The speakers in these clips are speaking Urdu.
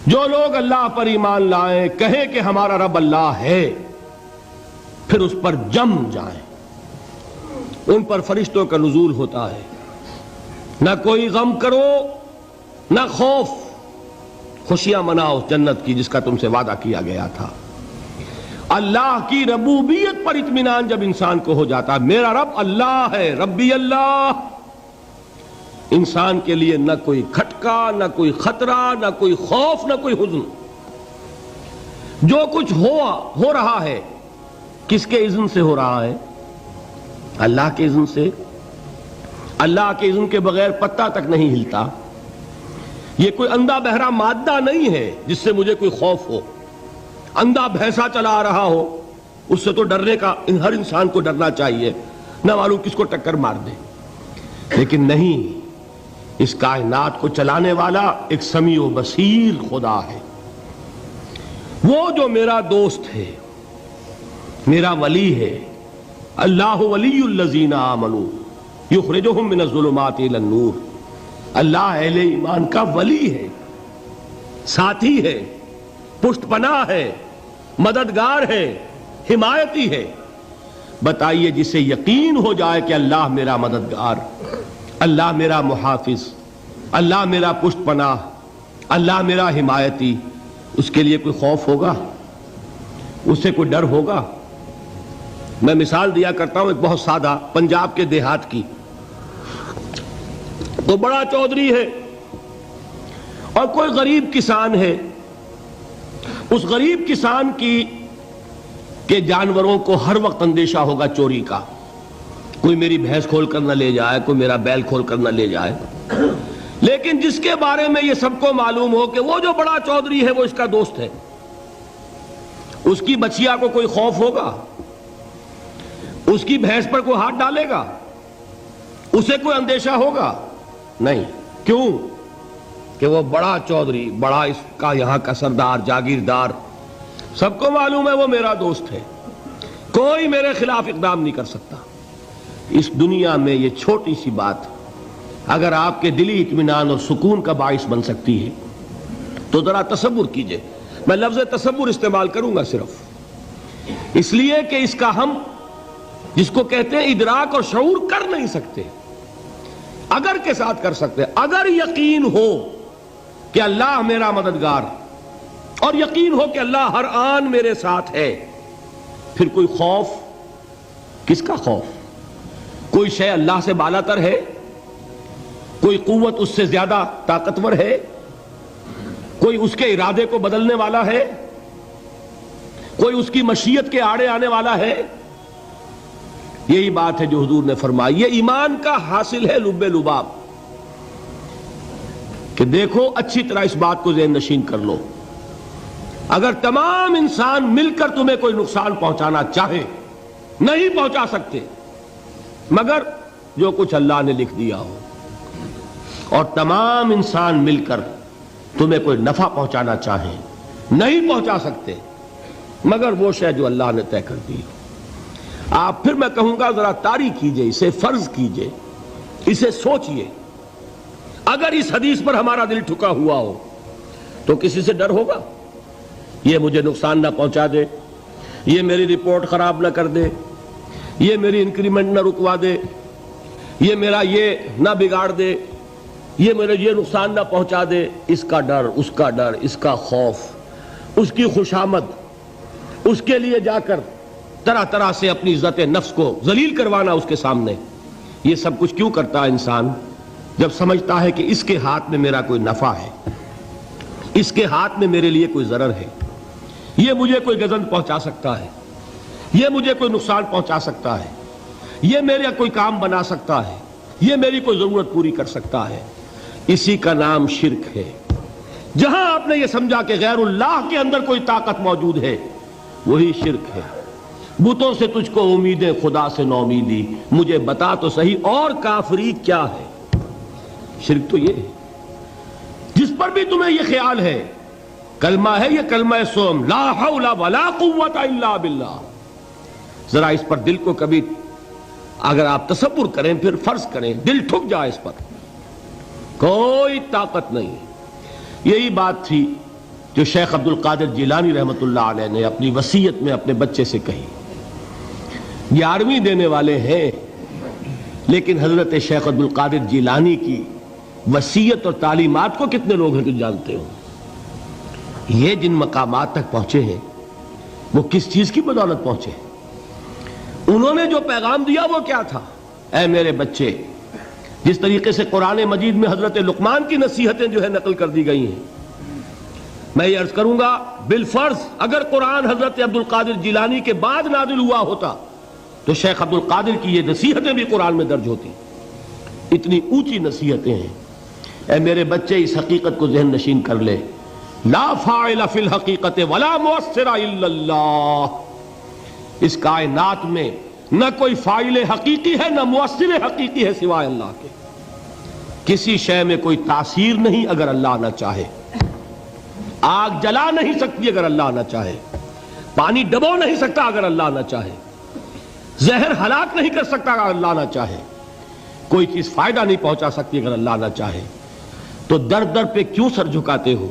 جو لوگ اللہ پر ایمان لائیں، کہیں کہ ہمارا رب اللہ ہے، پھر اس پر جم جائیں، ان پر فرشتوں کا نزول ہوتا ہے۔ نہ کوئی غم کرو نہ خوف، خوشیاں مناؤ جنت کی جس کا تم سے وعدہ کیا گیا تھا۔ اللہ کی ربوبیت پر اطمینان جب انسان کو ہو جاتا ہے، میرا رب اللہ ہے، ربی اللہ، انسان کے لیے نہ کوئی کھٹکا، نہ کوئی خطرہ، نہ کوئی خوف، نہ کوئی حزن۔ جو کچھ ہو رہا ہے کس کے اذن سے ہو رہا ہے؟ اللہ کے اذن سے۔ اللہ کے اذن کے بغیر پتہ تک نہیں ہلتا۔ یہ کوئی اندھا بہرا مادہ نہیں ہے جس سے مجھے کوئی خوف ہو۔ اندھا بھینسا چلا آ رہا ہو اس سے تو ڈرنے کا ہر انسان کو ڈرنا چاہیے، نہ معلوم کس کو ٹکر مار دے۔ لیکن نہیں، اس کائنات کو چلانے والا ایک سمیع و بصیر خدا ہے، وہ جو میرا دوست ہے، میرا ولی ہے۔ اللہ ولی الذین آمنوا یخرجہم من الظلمات الی النور۔ اللہ اہل ایمان کا ولی ہے، ساتھی ہے، پشت پناہ ہے، مددگار ہے، حمایتی ہے۔ بتائیے جسے یقین ہو جائے کہ اللہ میرا مددگار، اللہ میرا محافظ، اللہ میرا پشت پناہ، اللہ میرا حمایتی، اس کے لیے کوئی خوف ہوگا؟ اس سے کوئی ڈر ہوگا؟ میں مثال دیا کرتا ہوں ایک بہت سادہ، پنجاب کے دیہات کی۔ تو بڑا چودھری ہے اور کوئی غریب کسان ہے۔ اس غریب کسان کے جانوروں کو ہر وقت اندیشہ ہوگا چوری کا، کوئی میری بھینس کھول کر نہ لے جائے، کوئی میرا بیل کھول کر نہ لے جائے۔ لیکن جس کے بارے میں یہ سب کو معلوم ہو کہ وہ جو بڑا چودھری ہے وہ اس کا دوست ہے، اس کی بچیا کو کوئی خوف ہوگا؟ اس کی بھینس پر کوئی ہاتھ ڈالے گا؟ اسے کوئی اندیشہ ہوگا؟ نہیں۔ کیوں؟ کہ وہ بڑا چودھری، بڑا اس کا یہاں کا سردار، جاگیردار، سب کو معلوم ہے وہ میرا دوست ہے، کوئی میرے خلاف اقدام نہیں کر سکتا۔ اس دنیا میں یہ چھوٹی سی بات اگر آپ کے دلی اطمینان اور سکون کا باعث بن سکتی ہے تو ذرا تصور کیجئے۔ میں لفظ تصور استعمال کروں گا صرف اس لیے کہ اس کا ہم جس کو کہتے ہیں ادراک اور شعور کر نہیں سکتے، اگر کے ساتھ کر سکتے۔ اگر یقین ہو کہ اللہ میرا مددگار اور یقین ہو کہ اللہ ہر آن میرے ساتھ ہے، پھر کوئی خوف، کس کا خوف؟ کوئی شے اللہ سے بالا تر ہے؟ کوئی قوت اس سے زیادہ طاقتور ہے؟ کوئی اس کے ارادے کو بدلنے والا ہے؟ کوئی اس کی مشیت کے آڑے آنے والا ہے؟ یہی بات ہے جو حضور نے فرمائی، یہ ایمان کا حاصل ہے لب لباب، کہ دیکھو اچھی طرح اس بات کو ذہن نشین کر لو۔ اگر تمام انسان مل کر تمہیں کوئی نقصان پہنچانا چاہے، نہیں پہنچا سکتے مگر جو کچھ اللہ نے لکھ دیا ہو، اور تمام انسان مل کر تمہیں کوئی نفع پہنچانا چاہیں، نہیں پہنچا سکتے مگر وہ شے جو اللہ نے طے کر دی ہو۔ آپ پھر میں کہوں گا ذرا طاری کیجئے، اسے فرض کیجئے، اسے سوچئے۔ اگر اس حدیث پر ہمارا دل ٹھکا ہوا ہو تو کسی سے ڈر ہوگا؟ یہ مجھے نقصان نہ پہنچا دے، یہ میری رپورٹ خراب نہ کر دے، یہ میری انکریمنٹ نہ رکوا دے، یہ میرا یہ نہ بگاڑ دے، یہ میرے یہ نقصان نہ پہنچا دے۔ اس کا ڈر، اس کا ڈر، اس کا خوف، اس کی خوشامد، اس کے لیے جا کر طرح طرح سے اپنی عزت نفس کو ذلیل کروانا اس کے سامنے، یہ سب کچھ کیوں کرتا ہے انسان؟ جب سمجھتا ہے کہ اس کے ہاتھ میں میرا کوئی نفع ہے، اس کے ہاتھ میں میرے لیے کوئی ضرر ہے، یہ مجھے کوئی گزند پہنچا سکتا ہے، یہ مجھے کوئی نقصان پہنچا سکتا ہے، یہ میرا کوئی کام بنا سکتا ہے، یہ میری کوئی ضرورت پوری کر سکتا ہے، اسی کا نام شرک ہے۔ جہاں آپ نے یہ سمجھا کہ غیر اللہ کے اندر کوئی طاقت موجود ہے، وہی شرک ہے۔ بتوں سے تجھ کو امیدیں، خدا سے نومیدی، مجھے بتا تو صحیح اور کافری کیا ہے؟ شرک تو یہ ہے۔ جس پر بھی تمہیں یہ خیال ہے، کلمہ ہے یہ کلمہ سوم، لا حول ولا قوت الا باللہ، ذرا اس پر دل کو کبھی اگر آپ تصور کریں، پھر فرض کریں، دل ٹھک جائے اس پر، کوئی طاقت نہیں۔ یہی بات تھی جو شیخ عبد القادر جیلانی رحمۃ اللہ علیہ نے اپنی وصیت میں اپنے بچے سے کہی. 11ویں دینے والے ہیں، لیکن حضرت شیخ عبد القادر جیلانی کی وصیت اور تعلیمات کو کتنے لوگ ہیں کہ جانتے ہو؟ یہ جن مقامات تک پہنچے ہیں وہ کس چیز کی بدولت پہنچے ہیں؟ انہوں نے جو پیغام دیا وہ کیا تھا؟ اے میرے بچے، جس طریقے سے قرآن مجید میں حضرت لقمان کی نصیحتیں جو ہے نقل کر دی گئی ہیں، میں یہ عرض کروں گا بالفرض اگر قرآن حضرت عبد القادر جیلانی کے بعد نازل ہوا ہوتا تو شیخ عبد القادر کی یہ نصیحتیں بھی قرآن میں درج ہوتی. اتنی اونچی نصیحتیں ہیں. اے میرے بچے، اس حقیقت کو ذہن نشین کر لے، لا فاعل فی الحقیقت ولا مؤثر الا اللہ. اس کائنات میں نہ کوئی فاعل حقیقی ہے نہ مؤثر حقیقی ہے سوائے اللہ کے. کسی شے میں کوئی تاثیر نہیں اگر اللہ نہ چاہے. آگ جلا نہیں سکتی اگر اللہ نہ چاہے. پانی ڈبو نہیں سکتا اگر اللہ نہ چاہے. زہر ہلاک نہیں کر سکتا اگر اللہ نہ چاہے. کوئی چیز فائدہ نہیں پہنچا سکتی اگر اللہ نہ چاہے. تو در در پہ کیوں سر جھکاتے ہو؟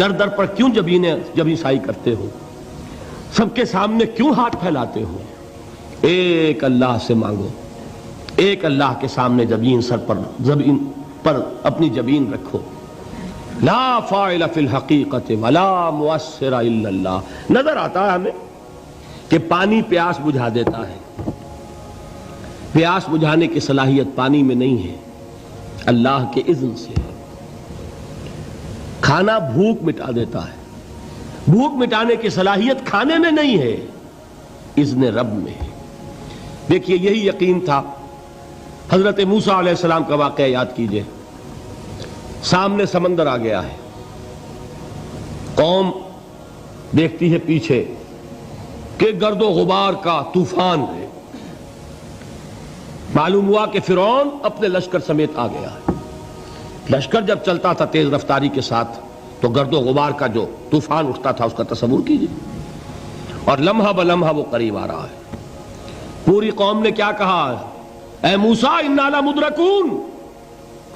در در پر کیوں جبیں سائی کرتے ہو؟ سب کے سامنے کیوں ہاتھ پھیلاتے ہو؟ ایک اللہ سے مانگو. ایک اللہ کے سامنے زمین پر اپنی جبین رکھو. لا فاعل فی الحقیقت ولا مؤثر الا اللہ. نظر آتا ہے ہمیں کہ پانی پیاس بجھا دیتا ہے. پیاس بجھانے کی صلاحیت پانی میں نہیں ہے، اللہ کے اذن سے. کھانا بھوک مٹا دیتا ہے. بھوک مٹانے کی صلاحیت کھانے میں نہیں ہے، اذن رب میں ہے. دیکھیے یہی یقین تھا. حضرت موسیٰ علیہ السلام کا واقعہ یاد کیجئے. سامنے سمندر آ گیا ہے. قوم دیکھتی ہے پیچھے کہ گرد و غبار کا طوفان ہے. معلوم ہوا کہ فرعون اپنے لشکر سمیت آ گیا ہے. لشکر جب چلتا تھا تیز رفتاری کے ساتھ تو گرد و غبار کا جو طوفان اٹھتا تھا اس کا تصور کیجیے. اور لمحہ بلمحہ وہ قریب آ رہا ہے. پوری قوم نے کیا کہا؟ اے موسیٰ انا لمدرکون.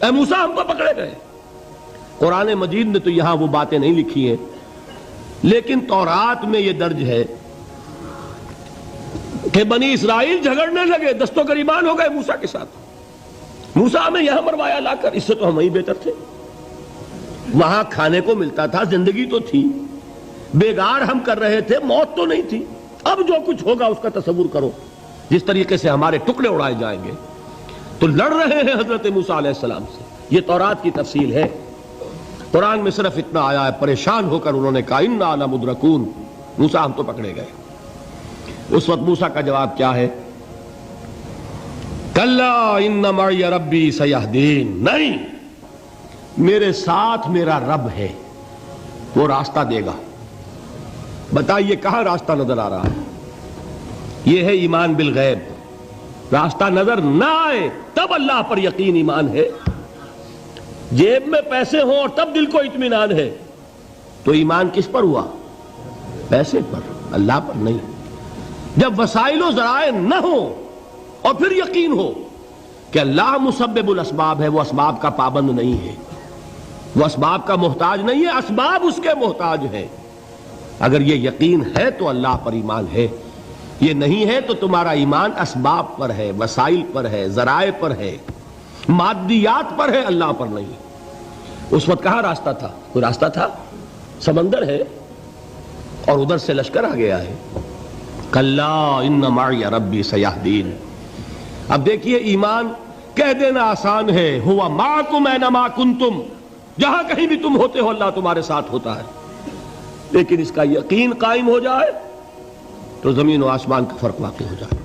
اے موسیٰ ہم کو پکڑے گئے. قرآن مجید نے تو یہاں وہ باتیں نہیں لکھی ہیں، لیکن تورات میں یہ درج ہے کہ بنی اسرائیل جھگڑنے لگے، دست و گریبان ہو گئے موسیٰ کے ساتھ. موسیٰ ہمیں یہاں مروایا لا کر، اس سے تو ہم ہی بہتر تھے. وہاں کھانے کو ملتا تھا، زندگی تو تھی، بیگار ہم کر رہے تھے، موت تو نہیں تھی. اب جو کچھ ہوگا اس کا تصور کرو، جس طریقے سے ہمارے ٹکڑے اڑائے جائیں گے. تو لڑ رہے ہیں حضرت موسیٰ علیہ السلام سے. یہ تورات کی تفصیل ہے. قرآن میں صرف اتنا آیا ہے، پریشان ہو کر انہوں نے کہا انا لمدرکون. موسیٰ ہم تو پکڑے گئے. اس وقت موسیٰ کا جواب کیا ہے؟ کلا ان معی ربی سیہدین. نہیں، میرے ساتھ میرا رب ہے، وہ راستہ دے گا. بتائیے کہاں راستہ نظر آ رہا ہے؟ یہ ہے ایمان بالغیب. راستہ نظر نہ آئے تب اللہ پر یقین ایمان ہے. جیب میں پیسے ہوں اور تب دل کو اطمینان ہے تو ایمان کس پر ہوا؟ پیسے پر، اللہ پر نہیں. جب وسائل و ذرائع نہ ہوں اور پھر یقین ہو کہ اللہ مسبب الاسباب ہے، وہ اسباب کا پابند نہیں ہے، وہ اسباب کا محتاج نہیں ہے، اسباب اس کے محتاج ہیں. اگر یہ یقین ہے تو اللہ پر ایمان ہے. یہ نہیں ہے تو تمہارا ایمان اسباب پر ہے، وسائل پر ہے، ذرائع پر ہے، مادیات پر ہے، اللہ پر نہیں. اس وقت کہاں راستہ تھا؟ کوئی راستہ تھا؟ سمندر ہے اور ادھر سے لشکر آ گیا ہے. کلا ان معی ربی سیہدین. اب دیکھیے ایمان کہہ دینا آسان ہے، ہوا معکم اینما کنتم، جہاں کہیں بھی تم ہوتے ہو اللہ تمہارے ساتھ ہوتا ہے. لیکن اس کا یقین قائم ہو جائے تو زمین و آسمان کا فرق واقع ہو جائے.